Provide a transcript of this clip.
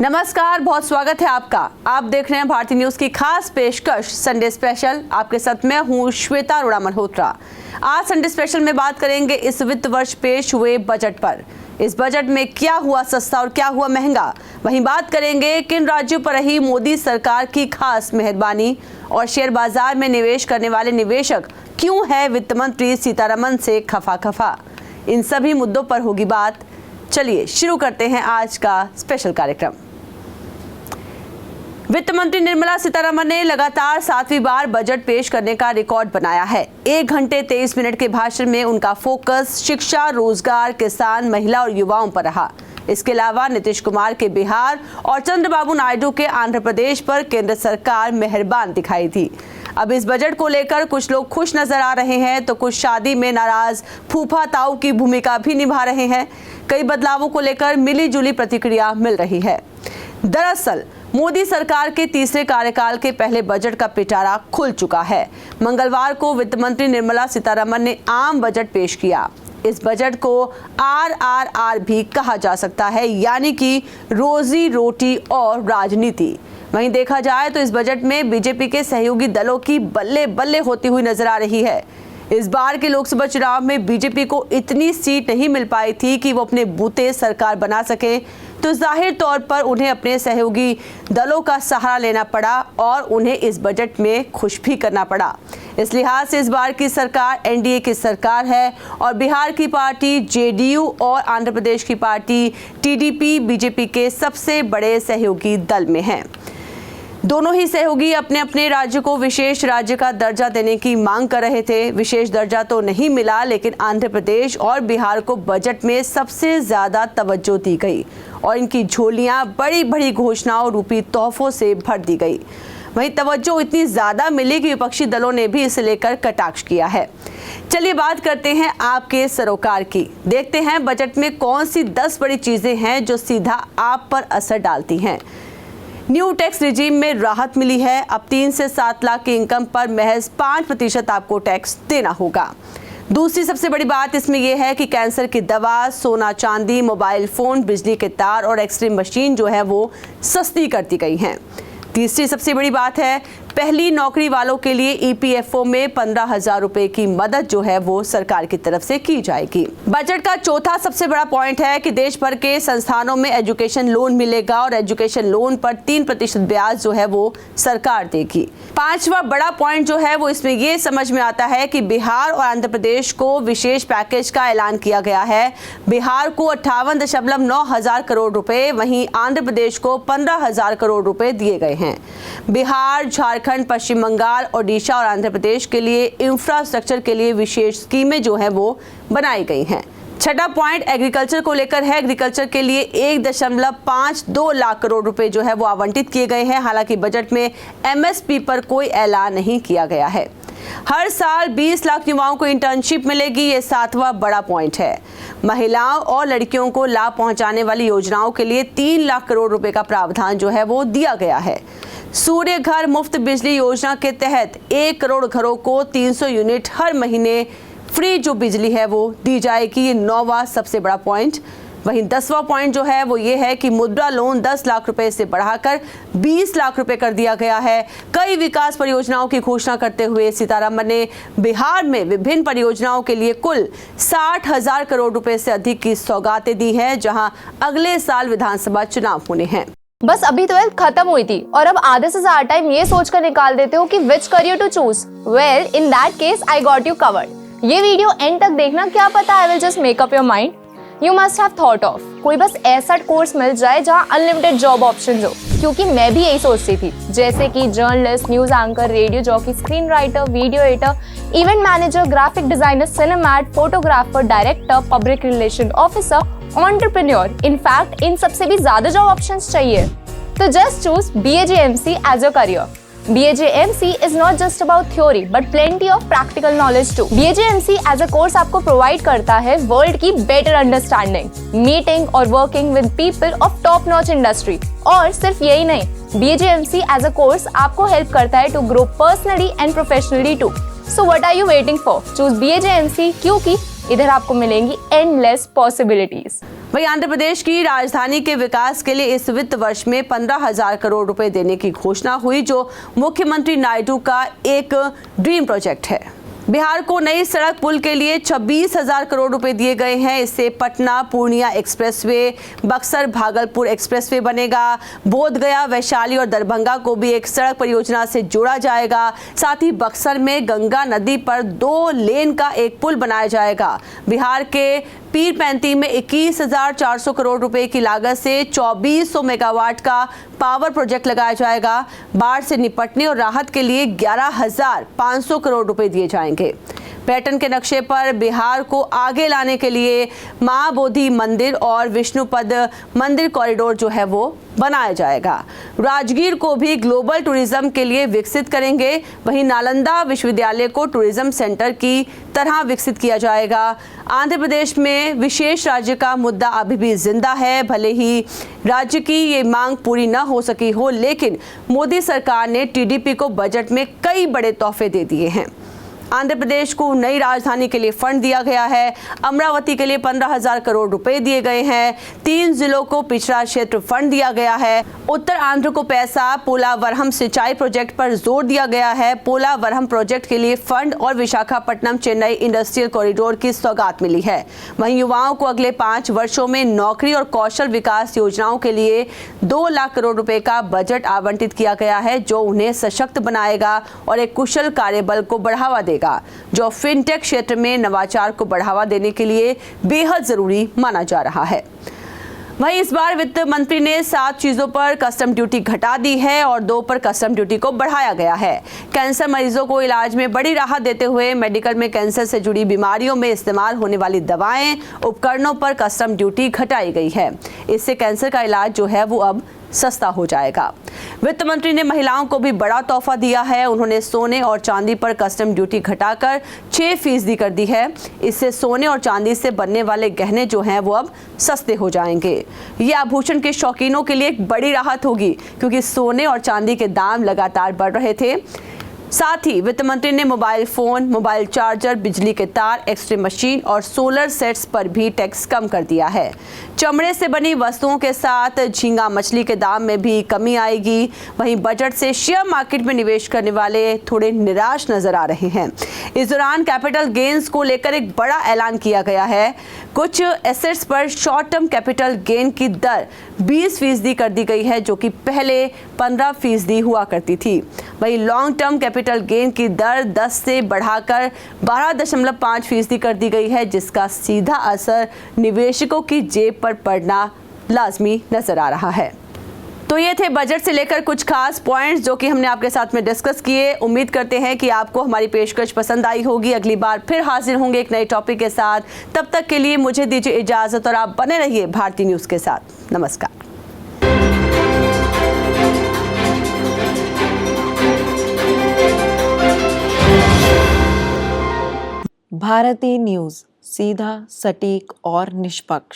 नमस्कार, बहुत स्वागत है आपका। आप देख रहे हैं भारतीय न्यूज की खास पेशकश संडे स्पेशल। आपके साथ मैं हूं श्वेता अरोड़ा मल्होत्रा। आज संडे स्पेशल में बात करेंगे इस वित्त वर्ष पेश हुए बजट पर। इस बजट में क्या हुआ सस्ता और क्या हुआ महंगा। वहीं बात करेंगे किन राज्यों पर रही मोदी सरकार की खास मेहरबानी और शेयर बाजार में निवेश करने वाले निवेशक क्यों है वित्त मंत्री सीतारमण से खफा। इन सभी मुद्दों पर होगी बात। चलिए शुरू करते हैं आज का स्पेशल कार्यक्रम। वित्त मंत्री निर्मला सीतारमण ने लगातार 7वीं बार बजट पेश करने का रिकॉर्ड बनाया है। 1 घंटे 23 मिनट के भाषण में उनका फोकस शिक्षा, रोजगार, किसान, महिला और युवाओं पर रहा। इसके अलावा नीतीश कुमार के बिहार और चंद्रबाबू नायडू के आंध्र प्रदेश पर केंद्र सरकार मेहरबान दिखाई थी। अब इस बजट को लेकर कुछ लोग खुश नजर आ रहे हैं तो कुछ शादी में नाराज फूफा ताऊ की भूमिका भी निभा रहे हैं। कई बदलावों को लेकर मिली जुली प्रतिक्रिया मिल रही है। दरअसल मोदी सरकार के तीसरे कार्यकाल के पहले बजट का पिटारा खुल चुका है। मंगलवार को वित्त मंत्री निर्मला सीतारमण ने आम बजट पेश किया। इस बजट को RRR भी कहा जा सकता है, यानी कि रोजी रोटी और राजनीति। वहीं देखा जाए तो इस बजट में बीजेपी के सहयोगी दलों की बल्ले बल्ले होती हुई नजर आ रही है। इस बार के लोकसभा चुनाव में बीजेपी को इतनी सीट नहीं मिल पाई थी कि वो अपने बूते सरकार बना सके, तो जाहिर तौर पर उन्हें अपने सहयोगी दलों का सहारा लेना पड़ा और उन्हें इस बजट में खुश भी करना पड़ा। इस लिहाज से इस बार की सरकार एनडीए की सरकार है और बिहार की पार्टी जेडीयू और आंध्र प्रदेश की पार्टी टीडीपी बीजेपी के सबसे बड़े सहयोगी दल में हैं। दोनों ही सहयोगी अपने अपने राज्य को विशेष राज्य का दर्जा देने की मांग कर रहे थे। विशेष दर्जा तो नहीं मिला, लेकिन आंध्र प्रदेश और बिहार को बजट में सबसे ज्यादा तवज्जो दी गई और इनकी झोलियां बड़ी बड़ी घोषणाओं रूपी तोहफों से भर दी गई। वहीं तवज्जो इतनी ज्यादा मिली कि विपक्षी दलों ने भी इसे लेकर कटाक्ष किया है। चलिए बात करते हैं आपके सरोकार की। देखते हैं बजट में कौन सी 10 बड़ी चीजें हैं जो सीधा आप पर असर डालती हैं। न्यू टैक्स रिजीम में राहत मिली है। अब 3 से 7 लाख की इनकम पर महज 5% आपको टैक्स देना होगा। दूसरी सबसे बड़ी बात इसमें यह है कि कैंसर की दवा, सोना चांदी, मोबाइल फोन, बिजली के तार और एक्सरे मशीन जो है वो सस्ती कर दी गई हैं। तीसरी सबसे बड़ी बात है पहली नौकरी वालों के लिए ईपीएफओ में 15,000 रुपए की मदद जो है वो सरकार की तरफ से की जाएगी। बजट का चौथा सबसे बड़ा पॉइंट है कि देश भर के संस्थानों में एजुकेशन लोन मिलेगा और एजुकेशन लोन पर 3% ब्याज जो है वो सरकार देगी। पांचवा बड़ा पॉइंट जो है वो इसमें ये समझ में आता है कि बिहार और आंध्र प्रदेश को विशेष पैकेज का ऐलान किया गया है। बिहार को 58.9 हजार करोड़ रुपए, वहीं आंध्र प्रदेश को 15,000 करोड़ रुपए दिए गए हैं। बिहार, झारखंड, पश्चिम बंगाल, ओडिशा और आंध्र प्रदेश के लिए इंफ्रास्ट्रक्चर के लिए विशेष स्कीमें जो हैं वो बनाई गई हैं। छठा पॉइंट एग्रीकल्चर को लेकर है। एग्रीकल्चर के लिए 1.52 लाख करोड़ रुपए जो है वो आवंटित किए गए हैं। हालांकि बजट में एमएसपी पर कोई ऐलान नहीं किया गया है। हर साल 20 लाख युवाओं को इंटर्नशिप मिलेगी, ये 7वां बड़ा पॉइंट है। महिलाओं और लड़कियों को लाभ पहुंचाने वाली योजनाओं के लिए 3 लाख करोड़ रुपए का प्रावधान जो है वो दिया गया है। सूर्य घर मुफ्त बिजली योजना के तहत 1 करोड़ घरों को 300 यूनिट हर महीने फ्री जो बिजली है वो दी जाएगी। ये 9वां सबसे बड़ा पॉइंट। वहीं 10वां पॉइंट जो है वो ये है कि मुद्रा लोन 10 लाख रुपए से बढ़ाकर 20 लाख रुपए कर दिया गया है। कई विकास परियोजनाओं की घोषणा करते हुए सीतारमण ने बिहार में विभिन्न परियोजनाओं के लिए कुल 60,000 करोड़ रुपए से अधिक की सौगातें दी है, जहां अगले साल विधानसभा चुनाव होने हैं। बस अभी 12th खत्म हुई थी और अब आधे से ज्यादा टाइम ये सोचकर निकाल देते हो कि which career to choose. Well, in that case I got you covered. ये वीडियो एंड तक देखना, क्या पता I will just make up your mind. You must have thought of कोई बस ऐसा कोर्स मिल जाए जहां अनलिमिटेड जॉब ऑप्शंस हो, क्योंकि मैं भी यही सोचती थी। जैसे कि journalist, news anchor, radio jockey, screen writer, video editor, event manager, graphic designer, सिनेमैट, photographer, director, public relation officer, entrepreneur. In fact इन सबसे भी ज्यादा जॉब ऑप्शंस चाहिए। तो just choose BAJMC as your career. BAJMC is not just about theory but plenty of practical knowledge too. BAJMC as a course आपको provide करता है world की better understanding, meeting और working with people of top notch industry। और सिर्फ यही नहीं, BAJMC as a course आपको help करता है to grow personally and professionally too. So what are you waiting for? Choose BAJMC क्योंकि इधर आपको मिलेंगी endless possibilities। वहीं आंध्र प्रदेश की राजधानी के विकास के लिए इस वित्त वर्ष में 15,000 करोड़ रुपए देने की घोषणा हुई, जो मुख्यमंत्री नायडू का एक ड्रीम प्रोजेक्ट है। बिहार को नई सड़क पुल के लिए 26,000 करोड़ रुपए दिए गए हैं। इससे पटना पूर्णिया एक्सप्रेसवे, बक्सर भागलपुर एक्सप्रेसवे बनेगा। बोधगया, वैशाली और दरभंगा को भी एक सड़क परियोजना से जोड़ा जाएगा। साथ ही बक्सर में गंगा नदी पर 2 लेन का एक पुल बनाया जाएगा। बिहार के पीरपैंती में 21,400 करोड़ रुपए की लागत से 2400 मेगावाट का पावर प्रोजेक्ट लगाया जाएगा। बाढ़ से निपटने और राहत के लिए 11,500 करोड़ रुपए दिए जाएंगे। पर्यटन के नक्शे पर बिहार को आगे लाने के लिए महाबोधि मंदिर और विष्णुपद मंदिर कॉरिडोर जो है वो बनाया जाएगा। राजगीर को भी ग्लोबल टूरिज्म के लिए विकसित करेंगे। वहीं नालंदा विश्वविद्यालय को टूरिज्म सेंटर की तरह विकसित किया जाएगा। आंध्र प्रदेश में विशेष राज्य का मुद्दा अभी भी जिंदा है। भले ही राज्य की ये मांग पूरी न हो सकी हो, लेकिन मोदी सरकार ने टीडीपी को बजट में कई बड़े तोहफे दे दिए हैं। आंध्र प्रदेश को नई राजधानी के लिए फंड दिया गया है। अमरावती के लिए 15,000 करोड़ रुपए दिए गए हैं। 3 जिलों को पिछड़ा क्षेत्र फंड दिया गया है। उत्तर आंध्र को पैसा पोलावरम सिंचाई प्रोजेक्ट पर जोर दिया गया है। पोलावरम प्रोजेक्ट के लिए फंड और विशाखापट्टनम चेन्नई इंडस्ट्रियल कॉरिडोर की सौगात मिली है। वहीं युवाओं को अगले 5 वर्षों में नौकरी और कौशल विकास योजनाओं के लिए 2 लाख करोड़ रुपए का बजट आवंटित किया गया है, जो उन्हें सशक्त बनाएगा और एक कुशल कार्यबल को बढ़ावा देगा, जो फिनटेक क्षेत्र में नवाचार को बढ़ावा देने के लिए बेहद जरूरी माना जा रहा है। वहीं इस बार वित्त मंत्री ने 7 चीजों पर कस्टम ड्यूटी घटा दी है और 2 पर कस्टम ड्यूटी को बढ़ाया गया है। कैंसर मरीजों को इलाज में बड़ी राहत देते हुए मेडिकल में कैंसर से जुड़ी बीमारियों में इस्तेमाल होने वाली दवाएं, उपकरणों पर कस्टम ड्यूटी घटाई गई है। इससे कैंसर का इलाज जो है वो अब सस्ता हो जाएगा। वित्त मंत्री ने महिलाओं को भी बड़ा तोहफा दिया है। उन्होंने सोने और चांदी पर कस्टम ड्यूटी घटाकर 6% कर दी है। इससे सोने और चांदी से बनने वाले गहने जो हैं वो अब सस्ते हो जाएंगे। ये आभूषण के शौकीनों के लिए एक बड़ी राहत होगी, क्योंकि सोने और चांदी के दाम लगातार बढ़ रहे थे। साथ ही वित्त मंत्री ने मोबाइल फोन, मोबाइल चार्जर, बिजली के तार, एक्सरे मशीन और सोलर सेट्स पर भी टैक्स कम कर दिया है। चमड़े से बनी वस्तुओं के साथ झींगा मछली के दाम में भी कमी आएगी। वहीं बजट से शेयर मार्केट में निवेश करने वाले थोड़े निराश नजर आ रहे हैं। इस दौरान कैपिटल गेन्स को लेकर एक बड़ा ऐलान किया गया है। कुछ एसेट्स पर शॉर्ट टर्म कैपिटल गेन की दर 20% कर दी गई है, जो कि पहले 15% हुआ करती थी। वहीं लॉन्ग टर्म कैपिटल गेन की दर 10 से बढ़ाकर 12.5% कर दी गई है, जिसका सीधा असर निवेशकों की जेब पर पड़ना लाजमी नजर आ रहा है। तो ये थे बजट से लेकर कुछ खास पॉइंट्स जो कि हमने आपके साथ में डिस्कस किए। उम्मीद करते हैं कि आपको हमारी पेशकश पसंद आई होगी। अगली बार फिर हाजिर होंगे एक नए टॉपिक के साथ। तब तक के लिए मुझे दीजिए इजाजत और आप बने रहिए भारती न्यूज़ के साथ। नमस्कार। भारती न्यूज़, सीधा, सटीक और निष्पक्ष।